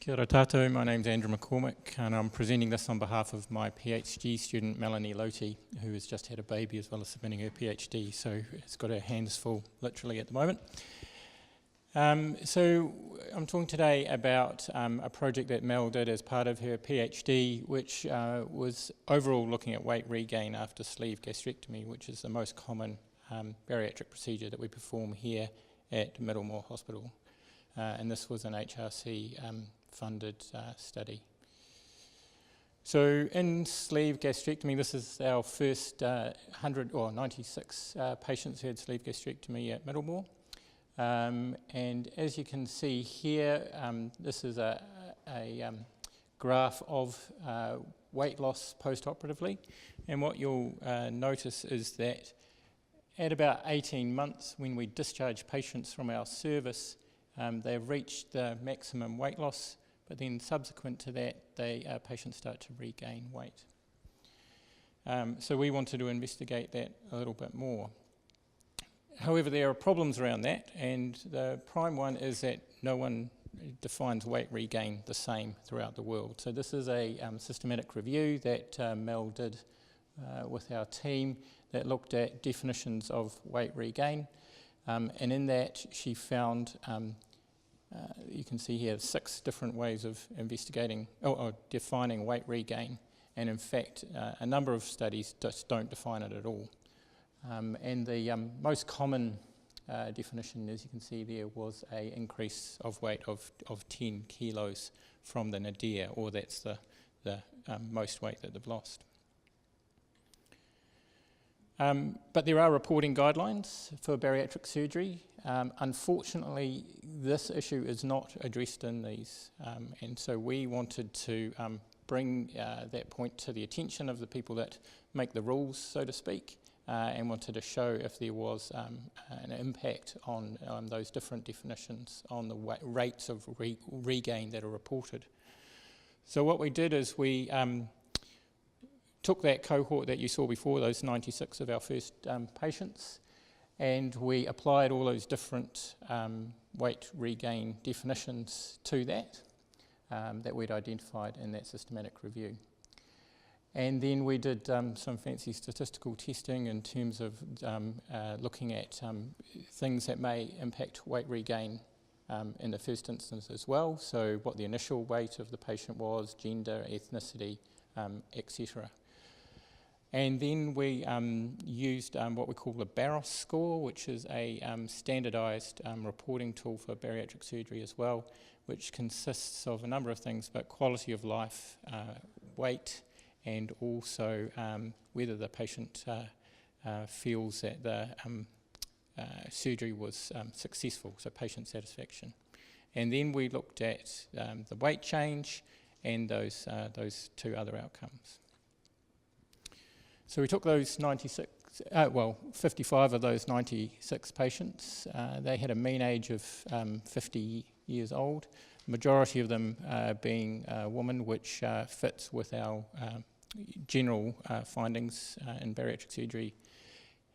Kia ora tātou, my name's Andrew MacCormick and I'm presenting this on behalf of my PhD student Melanie Loti, who has just had a baby as well as submitting her PhD, so has got her hands full literally at the moment. So I'm talking today about a project that Mel did as part of her PhD, which was overall looking at weight regain after sleeve gastrectomy, which is the most common bariatric procedure that we perform here at Middlemore Hospital. And this was an HRC funded study. So in sleeve gastrectomy, this is our first 96 patients who had sleeve gastrectomy at Middlemore. And as you can see here, this is a graph of weight loss post-operatively. And what you'll notice is that at about 18 months, when we discharge patients from our service, they've reached the maximum weight loss, but then subsequent to that, patients start to regain weight. So we wanted to investigate that a little bit more. However, there are problems around that, and the prime one is that no one defines weight regain the same throughout the world. So this is a systematic review that Mel did with our team that looked at definitions of weight regain. And in that, she found, you can see here, 6 different ways of investigating or defining weight regain. And in fact, a number of studies just don't define it at all. And the most common definition, as you can see there, was an increase of weight of 10 kilos from the nadir, or that's the most weight that they've lost. But there are reporting guidelines for bariatric surgery. Unfortunately, this issue is not addressed in these, and so we wanted to bring that point to the attention of the people that make the rules, so to speak, and wanted to show if there was an impact on those different definitions on the rates of regain that are reported. So what we did is we took that cohort that you saw before, those 96 of our first patients, and we applied all those different weight regain definitions to that that we'd identified in that systematic review. And then we did some fancy statistical testing in terms of looking at things that may impact weight regain in the first instance as well, so what the initial weight of the patient was, gender, ethnicity, etc. And then we used what we call the Barros score, which is a standardised reporting tool for bariatric surgery as well, which consists of a number of things, but quality of life, weight, and also whether the patient feels that the surgery was successful, so patient satisfaction. And then we looked at the weight change and those 2 other outcomes. So we took those 55 of those 96 patients. They had a mean age of 50 years old, majority of them being women, which fits with our general findings in bariatric surgery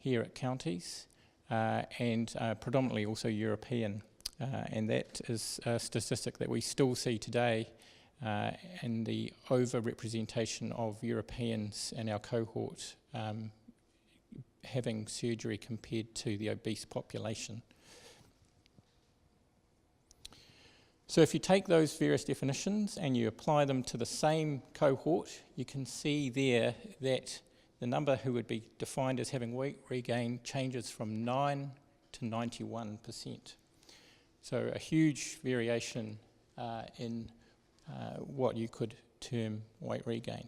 here at Counties, and predominantly also European. And that is a statistic that we still see today in the over-representation of Europeans in our cohort having surgery compared to the obese population. So if you take those various definitions and you apply them to the same cohort, you can see there that the number who would be defined as having weight regain changes from 9 to 91%. So a huge variation in what you could term weight regain.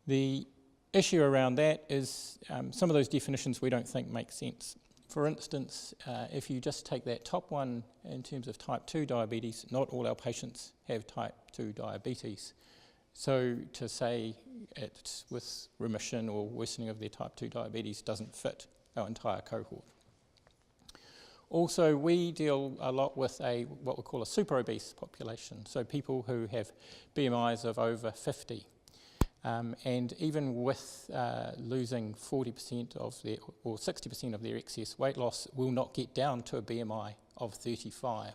The issue around that is some of those definitions we don't think make sense. For instance, if you just take that top one in terms of type 2 diabetes, not all our patients have type 2 diabetes. So to say it's with remission or worsening of their type 2 diabetes doesn't fit our entire cohort. Also, we deal a lot with what we call a super obese population, so people who have BMIs of over 50. And even with losing 40% of their, or 60% of their excess weight loss, will not get down to a BMI of 35.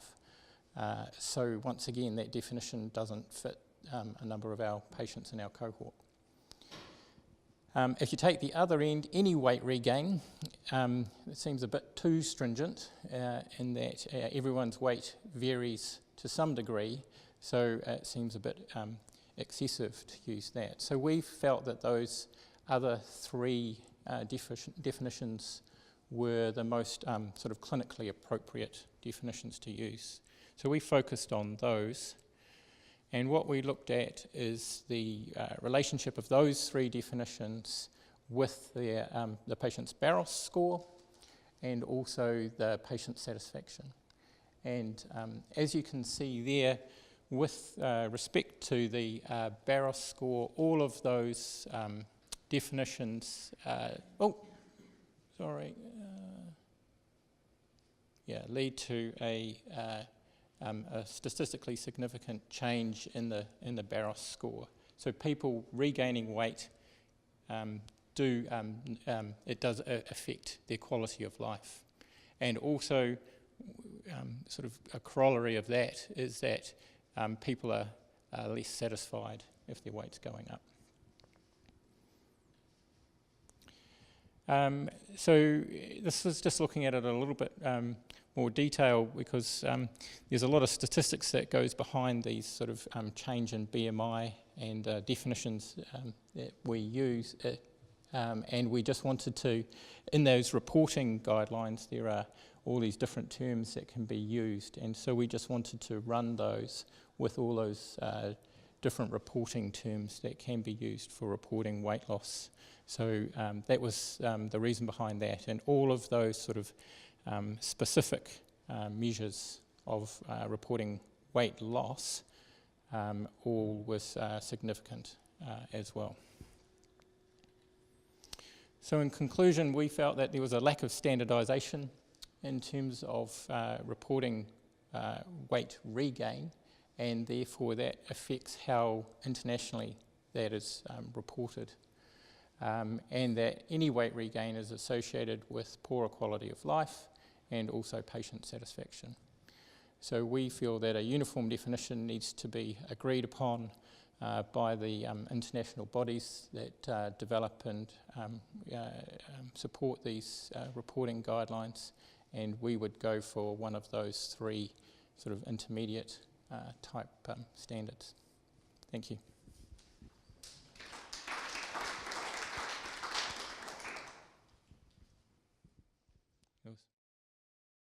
So once again, that definition doesn't fit a number of our patients in our cohort. If you take the other end, any weight regain, it seems a bit too stringent in that everyone's weight varies to some degree, so it seems a bit excessive to use that. So we felt that those other three definitions were the most sort of clinically appropriate definitions to use. So we focused on those. And what we looked at is the relationship of those three definitions with the patient's Barros score and also the patient satisfaction. And as you can see there, with respect to the Barros score, all of those definitions, lead to a statistically significant change in the Barros score. So people regaining weight it does affect their quality of life. And also, sort of a corollary of that is that people are less satisfied if their weight's going up. So this is just looking at it a little bit more detail because there's a lot of statistics that goes behind these sort of change in BMI and definitions that we use. And we just wanted to, in those reporting guidelines, there are all these different terms that can be used. And so we just wanted to run those with all those different reporting terms that can be used for reporting weight loss. So that was the reason behind that. And all of those sort of specific measures of reporting weight loss all was significant as well. So in conclusion, we felt that there was a lack of standardisation in terms of reporting weight regain, and therefore that affects how internationally that is reported. And that any weight regain is associated with poorer quality of life and also patient satisfaction. So we feel that a uniform definition needs to be agreed upon by the international bodies that develop and support these reporting guidelines, and we would go for one of those three sort of intermediate type standards. Thank you.